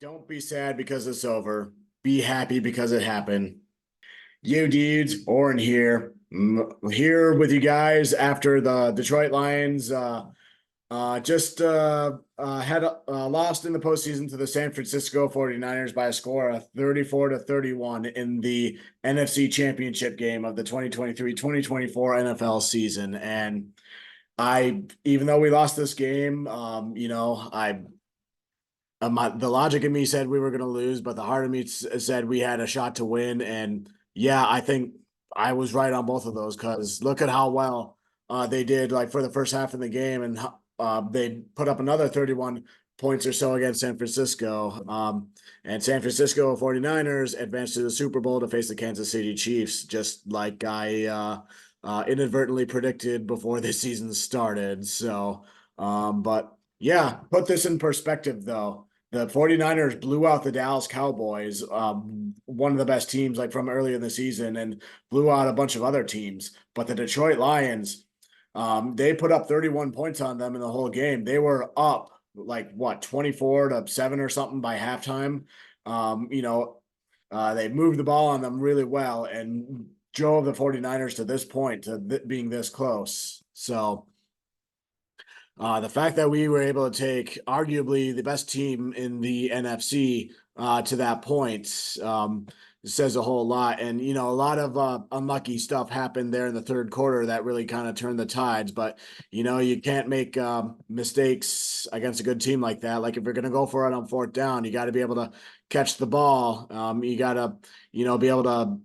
Don't be sad because it's over. Be happy because it happened. You dudes, Oren here. Here with you guys after the Detroit Lions just had lost in the postseason to the San Francisco 49ers by a score of 34-31 in the NFC Championship game of the 2023-2024 NFL season. And even though we lost this game, the logic in me said we were going to lose, but the heart of me said we had a shot to win. And yeah, I think I was right on both of those because look at how well they did like for the first half of the game. And they put up another 31 points or so against San Francisco. And San Francisco 49ers advanced to the Super Bowl to face the Kansas City Chiefs, just like I inadvertently predicted before the season started. So, but yeah, put this in perspective though. The 49ers blew out the Dallas Cowboys, one of the best teams like from early in the season, and blew out a bunch of other teams. But the Detroit Lions, they put up 31 points on them in the whole game. They were up like what, 24-7 or something by halftime. They moved the ball on them really well and drove the 49ers to this point, to being this close. So the fact that we were able to take arguably the best team in the NFC to that point says a whole lot. And, a lot of unlucky stuff happened there in the third quarter that really kind of turned the tides. But, you can't make mistakes against a good team like that. Like if you're going to go for it on fourth down, you got to be able to catch the ball. You got to, be able to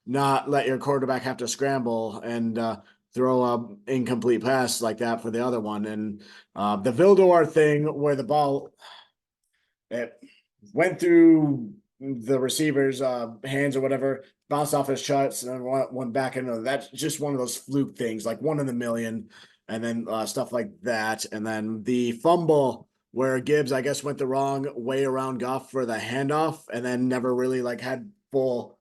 not let your quarterback have to scramble and throw a incomplete pass like that for the other one. And the Vildor thing where the ball it went through the receiver's hands or whatever, bounced off his chucks and then went back into that's just one of those fluke things, like one in a million, and then stuff like that. And then the fumble where Gibbs, I guess, went the wrong way around Goff for the handoff and then never really like had full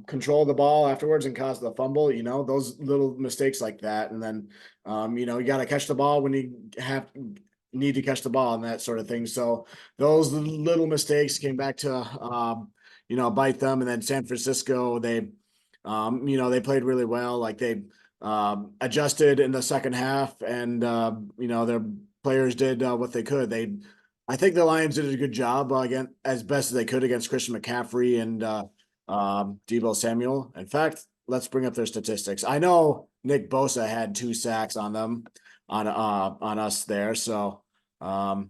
control the ball afterwards and caused the fumble, those little mistakes like that. And then, you got to catch the ball when you need to catch the ball and that sort of thing. So those little mistakes came back to, bite them. And then San Francisco, they played really well. Like they adjusted in the second half and, their players did what they could. I think the Lions did a good job again, as best as they could against Christian McCaffrey and, Deebo Samuel. In fact, let's bring up their statistics. I know Nick Bosa had 2 sacks on them on us there, so might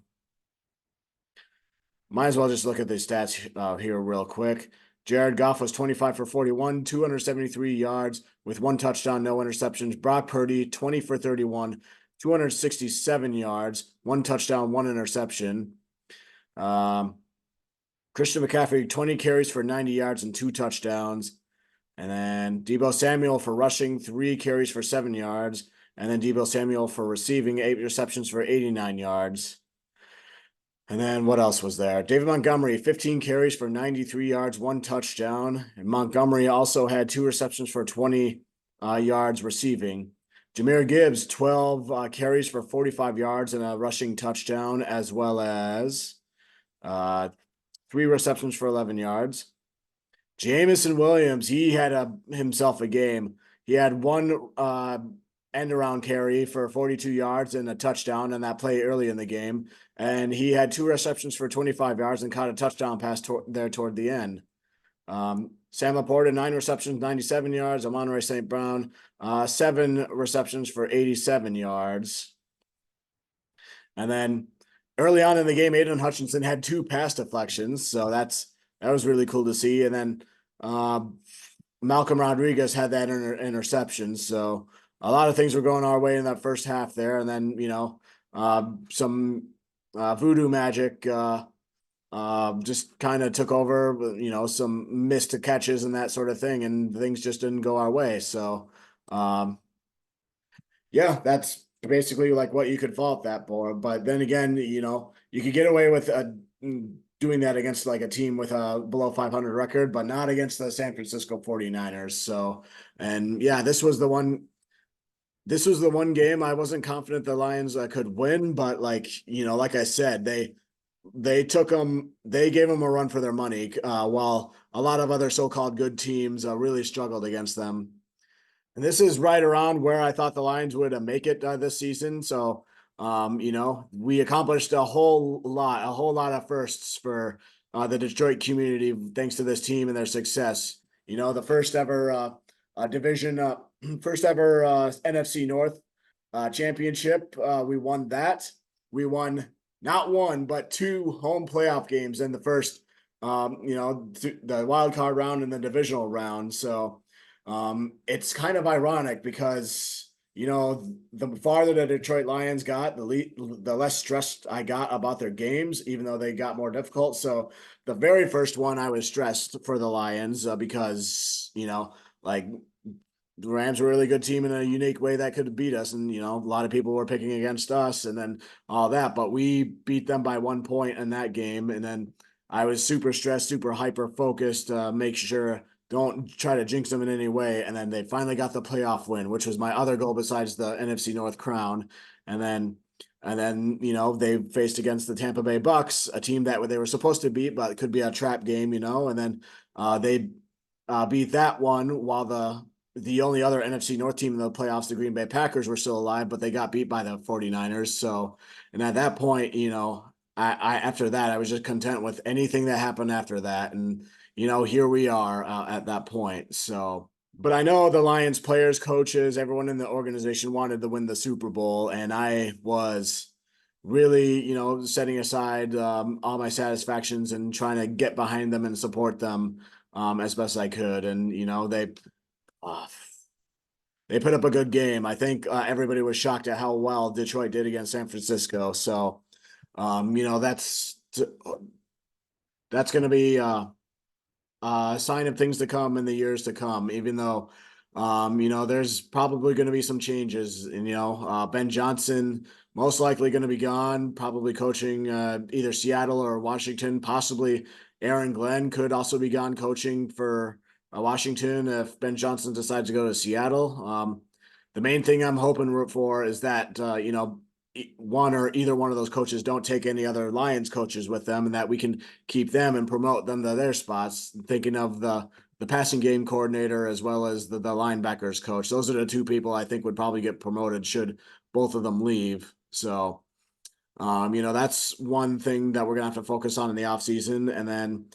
as well just look at the stats here real quick. Jared Goff was 25 for 41, 273 yards with 1 touchdown, no interceptions. Brock Purdy 20 for 31, 267 yards, 1 touchdown, 1 interception. Christian McCaffrey, 20 carries for 90 yards and 2 touchdowns. And then Deebo Samuel for rushing, 3 carries for 7 yards. And then Deebo Samuel for receiving, 8 receptions for 89 yards. And then what else was there? David Montgomery, 15 carries for 93 yards, 1 touchdown. And Montgomery also had 2 receptions for 20 yards receiving. Jahmyr Gibbs, 12 carries for 45 yards and a rushing touchdown, as well as 3 receptions for 11 yards. Jamison Williams, he had himself a game. He had 1 end around carry for 42 yards and a touchdown on that play early in the game. And he had 2 receptions for 25 yards and caught a touchdown pass there toward the end. Sam Laporta, 9 receptions, 97 yards. Amon-Ra St. Brown, 7 receptions for 87 yards. And then early on in the game, Aiden Hutchinson had 2 pass deflections, so that was really cool to see. And then Malcolm Rodriguez had that interception. So a lot of things were going our way in that first half there. And then, some voodoo magic just kind of took over, some missed catches and that sort of thing, and things just didn't go our way. So, yeah, that's basically like what you could fault that for. But then again, you could get away with doing that against like a team with a below 500 record, but not against the San Francisco 49ers. So, and yeah, this was the one game I wasn't confident the Lions could win, but like I said, they they gave them a run for their money, while a lot of other so-called good teams really struggled against them. And this is right around where I thought the Lions would make it this season. So, we accomplished a whole lot of firsts for the Detroit community thanks to this team and their success. The first ever division, first ever NFC North championship. We won that. We won not one, but two home playoff games in the first, the wild card round and the divisional round. So, it's kind of ironic because the farther the Detroit Lions got, the less stressed I got about their games, even though they got more difficult. So the very first one, I was stressed for the Lions because like the Rams were a really good team in a unique way that could beat us, and a lot of people were picking against us, and then all that. But we beat them by 1 point in that game, and then I was super stressed, super hyper focused, make sure don't try to jinx them in any way. And then they finally got the playoff win, which was my other goal besides the NFC North crown. And then they faced against the Tampa Bay Bucks, a team that they were supposed to beat, but it could be a trap game, and then they beat that one while the only other NFC North team in the playoffs, the Green Bay Packers, were still alive, but they got beat by the 49ers. So, and at that point, I after that, I was just content with anything that happened after that. And, here we are at that point. So, but I know the Lions players, coaches, everyone in the organization wanted to win the Super Bowl. And I was really, setting aside all my satisfactions and trying to get behind them and support them as best I could. And, uh, they put up a good game. I think everybody was shocked at how well Detroit did against San Francisco. So, that's going to be a sign of things to come in the years to come. Even though, there's probably going to be some changes. And Ben Johnson most likely going to be gone, probably coaching either Seattle or Washington. Possibly Aaron Glenn could also be gone coaching for Washington if Ben Johnson decides to go to Seattle. The main thing I'm hoping for is that one or either one of those coaches don't take any other Lions coaches with them, and that we can keep them and promote them to their spots. Thinking of the passing game coordinator as well as the linebackers coach. Those are the two people I think would probably get promoted should both of them leave. So, that's one thing that we're gonna have to focus on in the offseason. And then,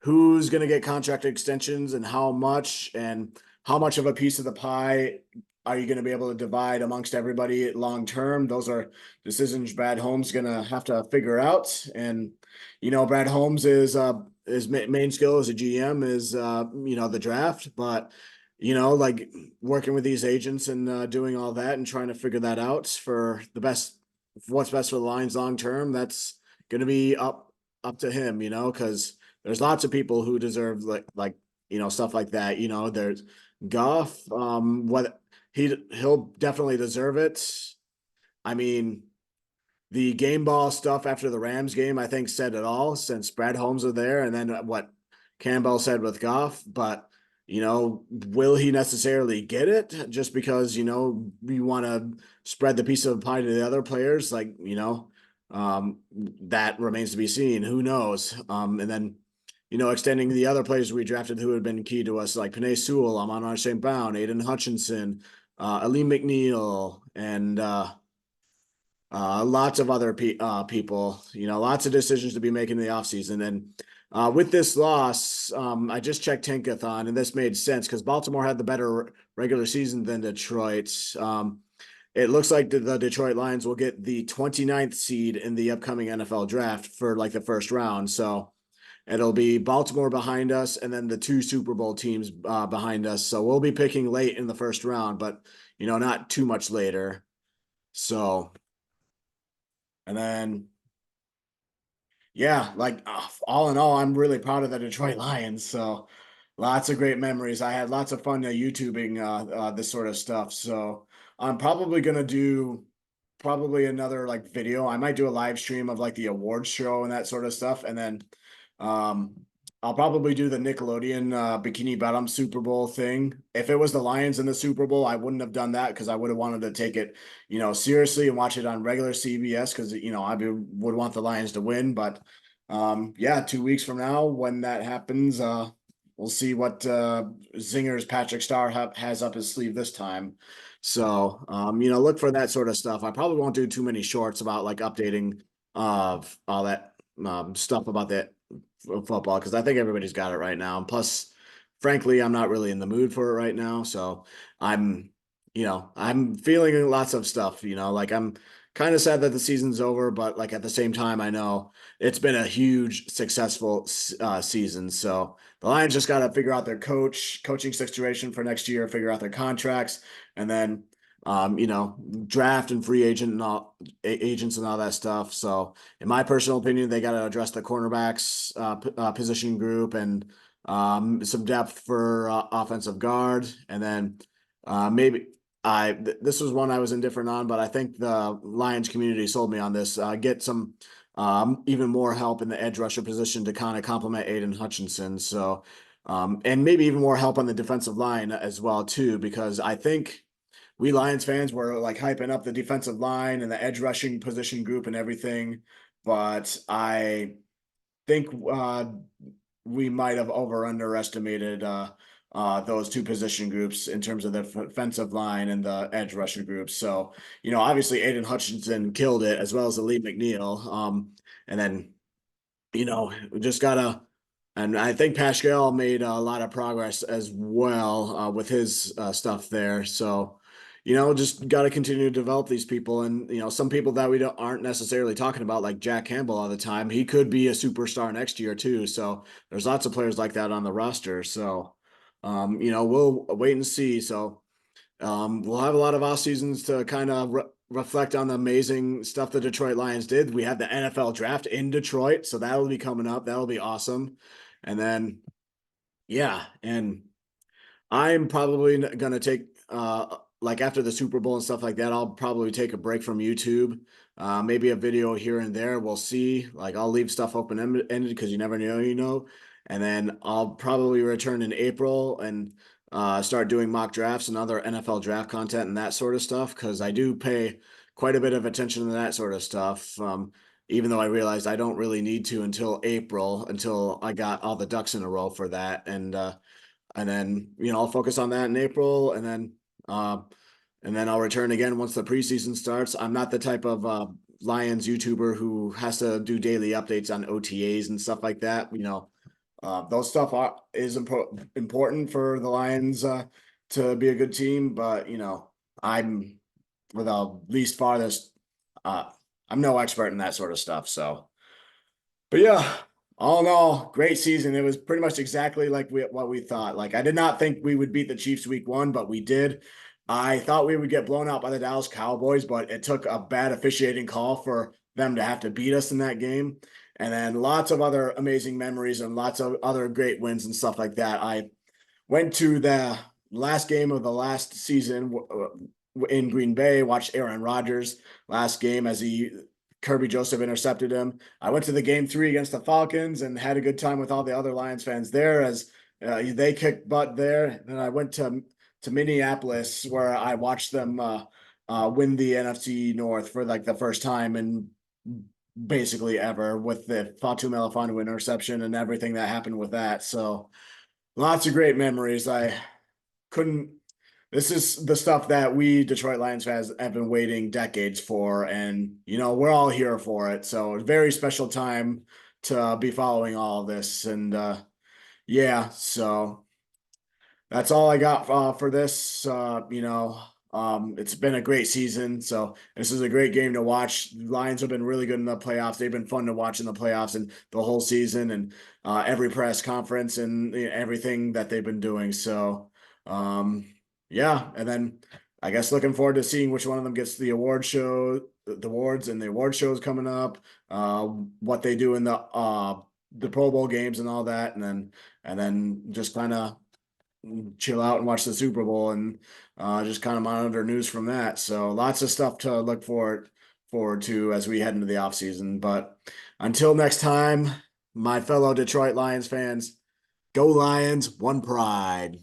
who's going to get contract extensions and how much of a piece of the pie are you going to be able to divide amongst everybody long term? Those are decisions Brad Holmes going to have to figure out. And Brad Holmes is his main skill as a GM is the draft, but like working with these agents and doing all that and trying to figure that out for what's best for the Lions long term. That's going to be up to him, because there's lots of people who deserve stuff like that. There's Goff. He'll definitely deserve it. I mean, the game ball stuff after the Rams game, I think, said it all since Brad Holmes was there, and then what Campbell said with Goff. But will he necessarily get it just because we want to spread the piece of the pie to the other players? That remains to be seen. Who knows? And then extending the other players we drafted who had been key to us, like Penei Sewell, Amon St. Brown, Aiden Hutchinson, Aleem McNeil, and lots of other people. Lots of decisions to be making in the offseason. And with this loss, I just checked Tankathon, and this made sense because Baltimore had the better regular season than Detroit. It looks like the Detroit Lions will get the 29th seed in the upcoming NFL draft for the first round. So it'll be Baltimore behind us and then the two Super Bowl teams behind us. So we'll be picking late in the first round, but, not too much later. So, and then, yeah, all in all, I'm really proud of the Detroit Lions. So lots of great memories. I had lots of fun YouTubing this sort of stuff. So I'm probably going to do another video. I might do a live stream of the awards show and that sort of stuff. And then, I'll probably do the Nickelodeon Bikini Bottom Super Bowl thing. If it was the Lions in the Super Bowl, I wouldn't have done that because I would have wanted to take it, seriously and watch it on regular CBS because would want the Lions to win. But yeah, 2 weeks from now when that happens, we'll see what zingers Patrick Starr has up his sleeve this time. So look for that sort of stuff. I probably won't do too many shorts about like updating of all that stuff about that football because I think everybody's got it right now. And plus, frankly, I'm not really in the mood for it right now. So I'm, I'm feeling lots of stuff, like I'm kind of sad that the season's over, but like at the same time, I know it's been a huge successful season. So the Lions just got to figure out their coaching situation for next year, figure out their contracts, and then draft and free agent and all agents and all that stuff. So in my personal opinion, they got to address the cornerbacks position group and some depth for offensive guard, and then maybe this was one I was indifferent on, but I think the Lions community sold me on this. Get some even more help in the edge rusher position to kind of complement Aiden Hutchinson. So and maybe even more help on the defensive line as well too, because I think we Lions fans were like hyping up the defensive line and the edge rushing position group and everything, but I think we might have underestimated those two position groups in terms of the defensive line and the edge rusher groups. So, obviously Aiden Hutchinson killed it as well as Lee McNeil. And then, we just gotta, and I think Pascal made a lot of progress as well with his stuff there. So, just got to continue to develop these people. And, some people that we aren't necessarily talking about, like Jack Campbell all the time, he could be a superstar next year too. So there's lots of players like that on the roster. So, we'll wait and see. So we'll have a lot of off seasons to kind of reflect on the amazing stuff the Detroit Lions did. We have the NFL draft in Detroit. So that'll be coming up. That'll be awesome. And then, yeah. And I'm probably gonna take like after the Super Bowl and stuff like that, I'll probably take a break from YouTube. Maybe a video here and there. We'll see. Like I'll leave stuff open ended because you never know. And then I'll probably return in April and start doing mock drafts and other NFL draft content and that sort of stuff because I do pay quite a bit of attention to that sort of stuff. Even though I realized I don't really need to until April, until I got all the ducks in a row for that. And then I'll focus on that in April, uh, and then I'll return again once the preseason starts. I'm not the type of Lions YouTuber who has to do daily updates on OTAs and stuff like that. Those stuff is important for the Lions to be a good team, but I'm for the least farthest. I'm no expert in that sort of stuff, so. But yeah, all in all, great season. It was pretty much exactly like what we thought. Like I did not think we would beat the Chiefs week 1, but we did. I thought we would get blown out by the Dallas Cowboys, but it took a bad officiating call for them to have to beat us in that game. And then lots of other amazing memories and lots of other great wins and stuff like that. I went to the last game of the last season in Green Bay, watched Aaron Rodgers last game as Kirby Joseph intercepted him. I went to the game 3 against the Falcons and had a good time with all the other Lions fans there as they kicked butt there. And I went to Minneapolis where I watched them win the NFC North for like the first time and basically ever with the Fatu Melifonwu interception and everything that happened with that. So lots of great memories. I couldn't. This is the stuff that we Detroit Lions fans have been waiting decades for, and we're all here for it. So a very special time to be following all of this, and yeah. So that's all I got for this. It's been a great season. So this is a great game to watch. Lions have been really good in the playoffs. They've been fun to watch in the playoffs and the whole season and every press conference and everything that they've been doing. So, yeah. And then I guess looking forward to seeing which one of them gets the award show, the awards and the award shows coming up, what they do in the Pro Bowl games and all that. And then just kind of chill out and watch the Super Bowl and just kind of monitor news from that. So lots of stuff to look forward to as we head into the off season. But until next time, my fellow Detroit Lions fans, go Lions, one pride.